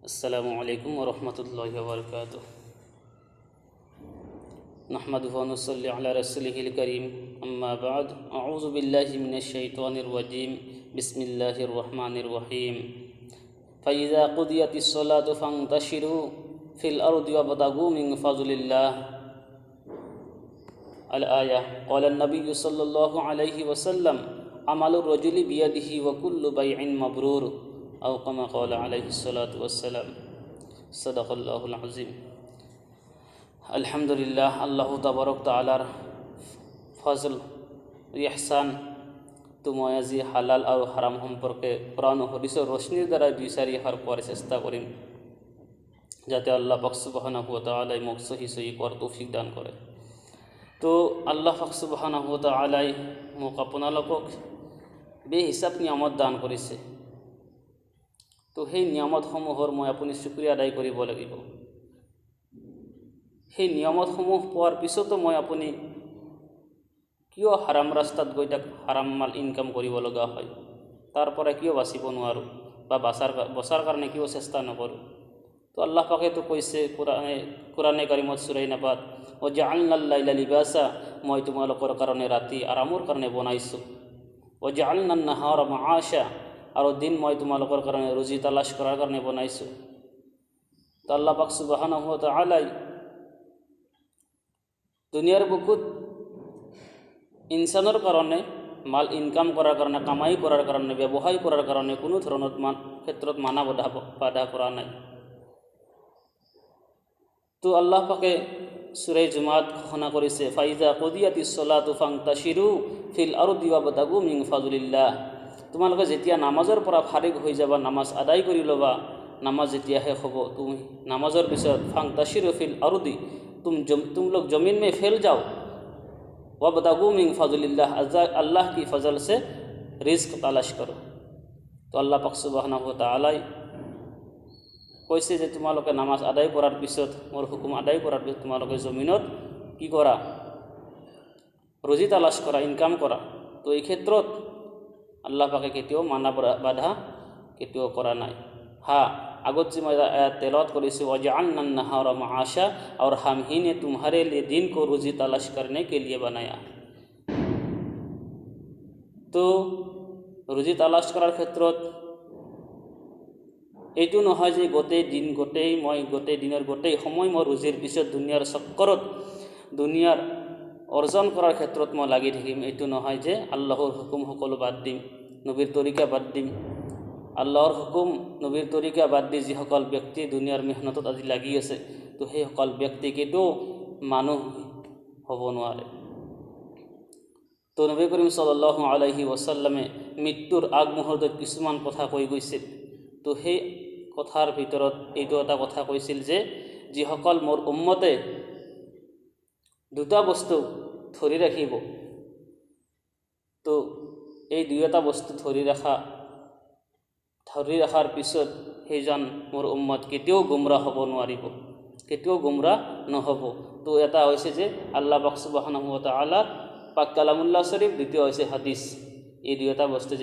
السلام عليكم ورحمة الله وبركاته. نحمده ونصلي على رسوله الكريم. أما بعد، أعوذ بالله من الشيطان الرجيم. بسم الله الرحمن الرحيم. فإذا قضيت الصلاة فانتشروا في الأرض وابتغوا من فضل الله. الآية. قال النبي صلى الله عليه وسلم: عمل الرجل بيده وكل بيع مبرور، أو كما قال عليه الصلاة والسلام. صدق الله العظيم. আলহামদুলিল্লাহ, আল্লাহ তাবারক তাআলার ফজল ইহসান। তো মই আজি হালাল আৰু হারাম সম্পর্কে কোরআন ও হাদিসের রোশনীর দ্বারা বিচারি হওয়ার পরে চেষ্টা করিম, যাতে আল্লাহ পাক সুবহানাহু ওয়া তাআলা মোক সহি করার তৌফিক দান করে। তো আল্লাহ পাক সুবহানাহু ওয়া তাআলা মোক আপোনালোকক বেহিচাপ নিয়ামত দান কৰিছে। তো সেই নিয়ামতসমূহৰ মই আপুনি শুক্ৰিয়া আদায় কৰিব লাগিব। সেই নিয়ামতসমূহ পোৱাৰ পিছতো মই আপুনি কিয় হাৰাম ৰাস্তাত গৈ তাক হাৰাম মাল ইনকাম কৰিব লগা হয়, তাৰ পৰা কিয় বাচিব নোৱাৰোঁ বা বচাৰ কাৰণে কিয় চেষ্টা নকৰোঁ। তো আল্লাহ পাকেতো কৈছে কোৰআনে কাৰিমত সূৰা নাবাত, ও জাআলনাল লাইলা লিবাসা, মই তোমালোকৰ কাৰণে ৰাতি আৰামৰ কাৰণে বনাইছোঁ। ও জাআলনান নাহাৰা মাআশা, আৰু দিন মই তোমালোকৰ কাৰণে ৰুজি তালাশ কৰাৰ কাৰণে বনাইছোঁ। তো আল্লাহ পাক সুবহানাহু ওয়া তাআলা দুনিয়াৰ বুকুত ইনসানৰ কাৰণে মাল ইনকাম কৰাৰ কাৰণে, কামাই কৰাৰ কাৰণে, ব্যৱসায় কৰাৰ কাৰণে কোনো ধৰণৰ ক্ষেত্ৰত মানা বাধা কৰা নাই। তো আল্লাহ পাকে সূৰা জুমাত ঘোষণা কৰিছে, ফাইজা কুদিয়াতিস সালাতু ফান্তাশিৰু ফিল আৰদি ওয়াবতাগু মিন ফাযলিল্লাহ। তোমালোকে যেতিয়া নামাজৰ পৰা ফাৰিগ হৈ যাবা, নামাজ আদায় কৰি ল'বা, নামাজ যেতিয়া শেষ হ'ব, তুমি নামাজৰ পিছত ফান্তাশিরু ফিল আরদি, तुम लोग ज़मीन में फैल जाओ, वबतगू मिन फज़लिल्लाह, अल्लाह की फजल से रिज़्क तलाश करो। तो अल्लाह पाक सुबहानाहु व तआला কৈছে যে তোমালোকে নামাজ আদায় কৰাৰ পিছত, মোৰ হুকুম আদায় কৰাৰ পিছত তোমালোকে জমিনত কি কৰা, ৰুজি তালাশ কৰা, ইনকাম কৰা। তো এই ক্ষেত্ৰত আল্লাহ পাকে কেতিয়াও মানা বাধা কেতিয়াও কৰা নাই। আগত যে मैं तेलावत करीसी, वजअलना नहारा माआशा, और हम ही ने तुम्हारे लिए दिन को रोजी तलाश करने के लिए बनाया। तो रोजी तलाश करार क्षेत्रत এইটো নহয় যে গোটেই দিনৰ গোটেই সময় মই ৰুজিৰ পিছত দুনিয়াৰ চক্কৰত, দুনিয়াৰ অৰ্জন কৰাৰ ক্ষেত্ৰত মই লাগি থাকিম। এইটো নহয় যে আল্লাহৰ হুকুম সকলো বাদ দিম, নবীৰ তৰিকা বাদ দিম। আল্লাহৰ হুকুম, নবীৰ তৰিকা বাদ দি যিসকল ব্যক্তি দুনিয়াৰ মেহনতত আজি লাগি আছে, তো সেইসকল ব্যক্তি কেতিয়াও মানুহ হ'ব নোৱাৰে। তো নবী কৰিম সাল্লাল্লাহু আলাইহি ওয়াসাল্লামে মৃত্যুৰ আগমুহূৰ্তত কিছুমান কথা কৈ গৈছিল। তো সেই কথাৰ ভিতৰত এইটো এটা কথা কৈছিল যে যিসকল মোৰ উম্মতে দুটা বস্তু ধৰি ৰাখিব, তো এই দুয়োটা বস্তু ধৰি ৰাখাৰ পিছত সেইজন মোৰ উম্মত কেতিয়াও গুমৰাহ হ'ব নোৱাৰিব, কেতিয়াও গুমৰাহ নহ'ব। তো এটা হৈছে যে আল্লাহ পাক সুবহানাহু ওয়া তাআলা পাক কালামুল্লাহ শৰীফ, দ্বিতীয় হৈছে হাদিস। এই দুয়োটা বস্তু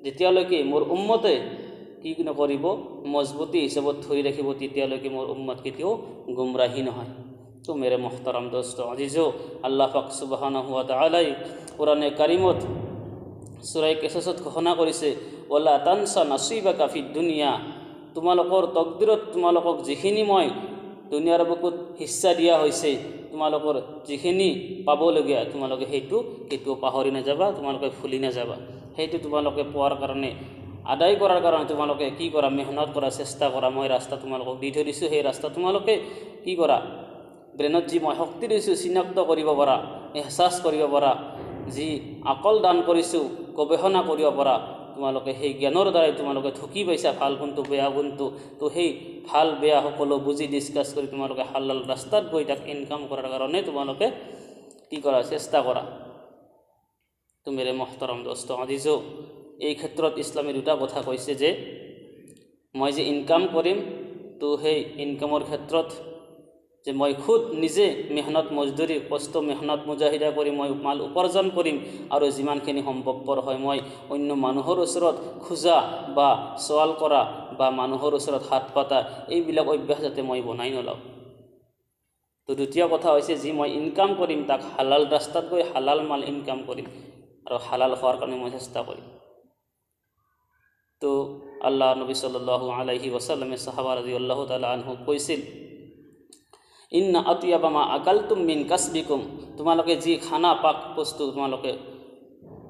যেতিয়ালৈকে মোৰ উম্মতে কি নকৰিব, মজবুতি হিচাপত ধৰি ৰাখিব, তেতিয়ালৈকে মোৰ উম্মত কেতিয়াও গুমৰাহী নহয়। তো মেৰে মোহতাৰাম দোস্ত আজিজো, আল্লাহ পাক সুবহানাহু ওয়া তাআলা কোৰআনে কাৰিমত সূৰা কাসাসত ঘোষণা কৰিছে, ওয়ালা তানসা নাসিবাকা ফিদ দুনিয়া, তোমালোকৰ তকদিৰত তোমালোকক যিখিনি মই দুনিয়াৰ বুকুত হিস্সা দিয়া হৈছে, তোমালোকৰ যিখিনি পাবলগীয়া, তোমালোকে সেইটো কেতিয়াও পাহৰি নাযাবা, তোমালোকে ভুলি নাযাবা। সেইটো তোমালোকে পোৱাৰ কাৰণে, আদায় কৰাৰ কাৰণে তোমালোকে কি কৰা, মেহনত কৰা, চেষ্টা কৰা। মই ৰাস্তা তোমালোকক দি থৈ দিছোঁ, সেই ৰাস্তা তোমালোকে কি কৰা, ব্ৰেইনত যি মই শক্তি দিছোঁ চিনাক্ত কৰিব পাৰা, এহসাস কৰিব পাৰা, যি আকল দান কৰিছোঁ গৱেষণা কৰিব পাৰা, তোমালোকে সেই জ্ঞানৰ দ্বাৰাই তোমালোকে ঢুকি পাইছা ভাল কোনটো বেয়া কোনটো। তো সেই ভাল বেয়া সকলো বুজি ডিছকাছ কৰি তোমালোকে হালাল ৰাস্তাত গৈ তাক ইনকাম কৰাৰ কাৰণে তোমালোকে কি কৰা, চেষ্টা কৰা। তো মেৰে মোহতাৰাম দোস্ত আজিজো, এই ক্ষেত্ৰত ইছলামে দুটা কথা কৈছে যে মই যে ইনকাম কৰিম, তো সেই ইনকামৰ ক্ষেত্ৰত যে মই খুদ নিজে মেহনত মজদুৰি কষ্ট মেহনত মুজাহিদা কৰি মই মাল উপাৰ্জন কৰিম আৰু যিমানখিনি সম্ভৱপৰ হয় মই অন্য মানুহৰ ওচৰত খোজা বা সৱাল কৰা বা মানুহৰ ওচৰত হাত পাতা এইবিলাক অভ্যাস যাতে মই বনাই নলওঁ। তো দ্বিতীয় কথা হৈছে যি মই ইনকাম কৰিম তাক হালাল ৰাস্তাত গৈ হালাল মাল ইনকাম কৰিম আৰু হালাল খোৱাৰ কাৰণে মই চেষ্টা কৰিম। তো আল্লাহ নবী সাল্লাল্লাহু আলাইহি ওয়াসাল্লামে সাহাবা রাদিয়াল্লাহু তাআলা আনহু কৈছিল, ইন্না আতিয়াবা মা আকালতুম মিন কাসবিকুম, তোমালোকে যি খানা পাক বস্তু তোমালোকে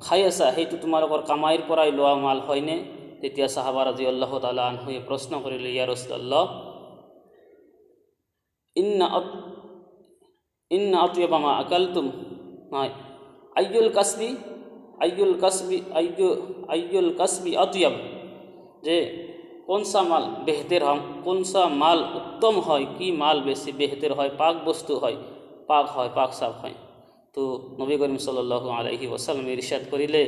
খাই আছা সেইটো তোমালোকৰ কামাইৰ পৰাই লোৱা মাল হয়নে? তেতিয়া সাহাবা ৰাদিয়াল্লাহু তাআলা আনহুয়ে প্ৰশ্ন কৰিলে, ইয়া ৰাসূলুল্লাহ, ইন্না আতিয়াবা মা আকালতুম, হয়, আইয়ুল কাসবি আতিয়াব, যে कौन सा माल बेहतर हम कौन सा माल उत्तम है कि माल बेसी बेहतर है पाक वस्तु है पाक साफ है। तो नबी करीम सल्लल्लाहु अलैहि वसल्लम इरशाद करिले,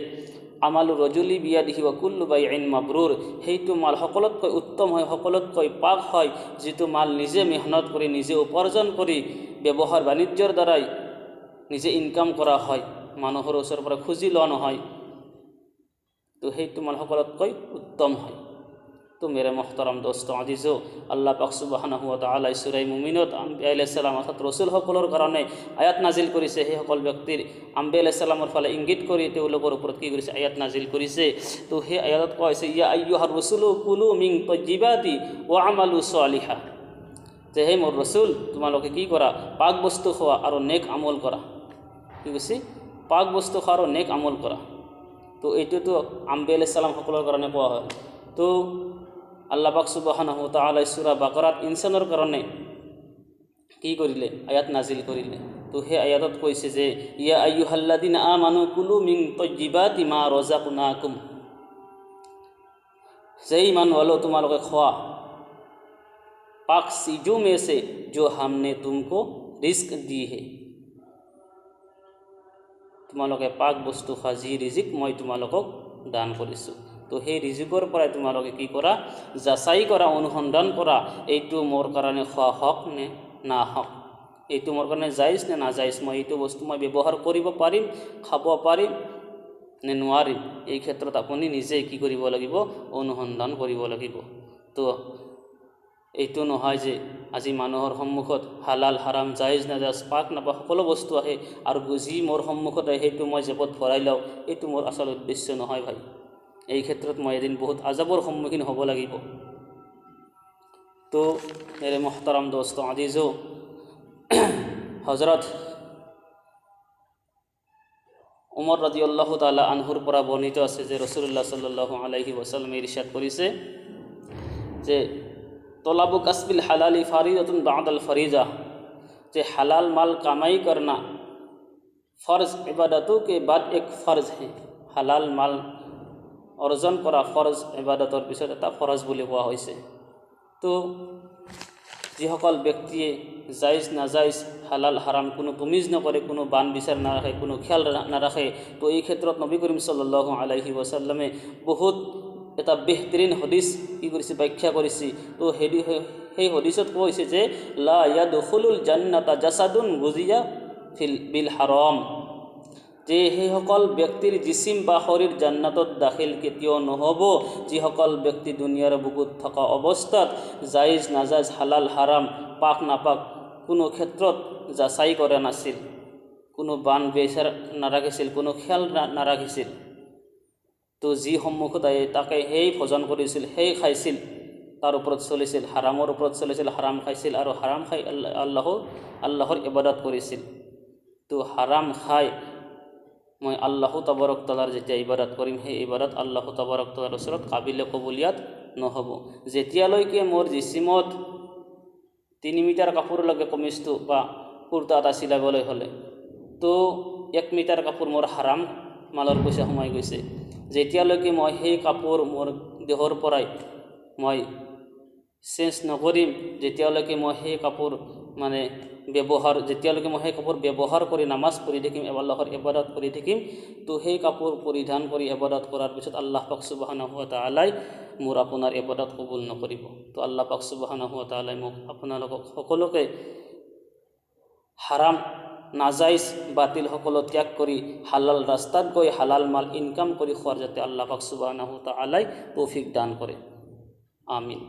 আমালু রজুলি বিয়াদিহি ওয়া কুল্লু বাইইন মাবরুর, সেইটো মাল সকলোতকৈ উত্তম হয় সকলোতকৈ পাক হয় যিটো মাল নিজে মেহনত কৰি নিজে উপাৰ্জন কৰি ব্যৱহাৰ বাণিজ্যৰ দ্বাৰাই নিজে ইনকাম কৰা হয়, মানুহৰ ওচৰৰ পৰা খুজি লোৱা নহয়, তো সেইটো মাল সকলোতকৈ উত্তম হয়। तो मेरे मोहतरम दोस्तों আজিজো, আল্লাহ পাক সুবহানাহু ওয়া তাআলা সূরা মুমিনত আম্বিয়া আলাইহিস সালাম অর্থাৎ রাসূল সকলৰ কাৰণে আয়াত নাজিল কৰিছে। সেই সকল ব্যক্তিৰ আম্বিয়া আলাইহিস সালামৰ ফালে ইংগিত কৰি তেওঁলোকৰ ওপৰত কি কৰিছে? আয়াত নাজিল কৰিছে। তো সেই আয়াতত কোৱা হৈছে, ইয়া আইয়ুহাৰ ৰাসূলু কুলু মিন তাইয়্যিবাতি ওয়া আমালু সালিহা, যে হে মোৰ ৰাসূল তোমালোকে কি কৰা? পাক বস্তু খোৱা আৰু নেক আমল কৰা। কি কৈছে? পাক বস্তু খোৱা আৰু নেক আমল কৰা। তো এইটোতো আম্বিয়া আলাইহিস সালাম সকলৰ কাৰণে কোৱা হয়। তো আল্লাহ পাক সুবহানাহু ওয়া তাআলা সূৰা বাকাৰাত ইনসানৰ কাৰণে কি কৰিলে? আয়াত নাজিল কৰিলে। তো সেই আয়াতত কৈছে যে ইয়া আইয়ুহাল্লাযিনা আমানু কুলু মিন তাইয়্যিবাতি মা রাযাকনাকুম, যে ঈমান वालो তোমালোকে খোৱা पाक चीज़ों में से जो हमने तुमको रिस्क दी है, তোমালোকে পাক বস্তু খোৱা যি ৰিজিক মই তোমালোকক দান কৰিছোঁ। তো সেই ৰিজিকৰ পৰাই তোমালোকে কি কৰা? যাচাই কৰা, অনুসন্ধান কৰা, এইটো মোৰ কাৰণে খোৱা হক নে না হক, এইটো মোৰ কাৰণে জায়েজ নে না জায়েজ, মই এইটো বস্তু মই ব্যৱহাৰ কৰিব পাৰিম, খাব পাৰিম নে নোৱাৰিম, এই ক্ষেত্ৰত আপুনি নিজে কি কৰিব লাগিব? অনুসন্ধান কৰিব লাগিব। তো এইটো নহয় যে আজি মানুহৰ সন্মুখত হালাল হাৰাম জায়েজ নাজায়েজ পাক নাপাক সকলো বস্তু আহে আৰু যি মোৰ সন্মুখত আহে সেইটো মই জেপত ভৰাই লওঁ, এইটো মোৰ আচল উদ্দেশ্য নহয় ভাই। এই ক্ষেত্ৰত মই এদিন বহুত আজাবৰ সন্মুখীন হ'ব লাগিব। তো মেৰে মোহতাৰাম দোস্ত আজিজো, হজৰত উমৰ ৰাদিয়াল্লাহু তাআলা আনহুৰ পৰা বর্ণিত আছে যে রাসূলুল্লাহ সাল্লাল্লাহু আলাইহি ওয়াসাল্লাম ইরশাদ করেছে যে তলাবু কাসবিল হালালি ফারিদাতুন বা'দাল ফরিজা, যে হালাল মাল কামাই करना फर्ज इबादतों के बाद एक फ़र्ज है। হালাল মাল অৰ্জন কৰা ফৰজ ইবাদতৰ পিছত এটা ফৰজ বুলি কোৱা হৈছে। তো যিসকল ব্যক্তিয়ে জায়েজ নাজায়েজ হালাল হাৰাম কোনো তমিজ নকৰে, কোনো বান বিচাৰ নাৰাখে, কোনো খেয়াল নাৰাখে, তো এই ক্ষেত্ৰত নবী কৰিম সাল্লাল্লাহু আলাইহি ওয়াসাল্লামে বহুত এটা বেহতৰিন হদিস কি কৰিছে? ব্যাখ্যা কৰিছে। তো সেই হদিসত কোৱা হৈছে যে লা ইয়াদখুলুল জান্নাতা জাসাদুন গুজিয়া বিল হাৰাম, যে সেইসকল ব্যক্তিৰ জিসিম বা শৰীৰ জান্নাতত দাখিল কেতিয়াও নহ'ব যিসকল ব্যক্তি দুনিয়াৰ বুকুত থকা অৱস্থাত জায়েজ নাজায়েজ হালাল হাৰাম পাক নাপাক কোনো ক্ষেত্ৰত যাচাই কৰা নাছিল, কোনো বান বিচাৰ নাৰাখিছিল, কোনো খেয়াল নাৰাখিছিল। তো যি সন্মুখত আহে তাকে সেই ভোজন কৰিছিল, সেই খাইছিল, তাৰ ওপৰত চলিছিল, হাৰামৰ ওপৰত চলিছিল, হাৰাম খাইছিল আৰু হাৰাম খাই আল্লাহৰ ইবাদত কৰিছিল। তো হাৰাম খাই মই আল্লাহ তাবাৰক তাআলাৰ যেতিয়া ইবাদত কৰিম, সেই ইবাদত আল্লাহ তাবাৰক তাআলাৰ ওচৰত কাবিলে কবুলিয়াত নহ'ব। যেতিয়ালৈকে মোৰ জিচিমত 3 মিটাৰ কাপোৰ লাগে কমিজটো বা কুৰ্তা এটা চিলাবলৈ হ'লে, তো 1 মিটাৰ কাপোৰ মোৰ হাৰাম মালৰ পইচা সোমাই গৈছে। যেতিয়ালৈকে মই সেই কাপোৰ মোৰ দেহৰ পৰাই মই চেঞ্জ নকৰিম, যেতিয়ালৈকে মই সেই কাপোৰ মানে যেতিয়ালৈকে মই সেই কাপোৰ ব্যৱহাৰ কৰি নামাজ পঢ়ি থাকিম, আল্লাহৰ ইবাদত কৰি থাকিম, তো সেই কাপোৰ পৰিধান কৰি ইবাদত কৰাৰ পিছত আল্লাহ পাক সুবহানাহু ওয়া তাআলাই মোৰ আপোনাৰ ইবাদত কবুল নকৰিব। তো আল্লাহ পাক সুবহানাহু ওয়া তাআলাই মোক আপোনালোকক সকলোকে হাৰাম নাজাইজ বাতিল সকলো ত্যাগ কৰি হালাল ৰাস্তাত গৈ হালাল মাল ইনকাম কৰি খোৱাৰ যাতে আল্লাহ পাক সুবহানাহু তাআলাই তৌফিক দান কৰে। আমিন।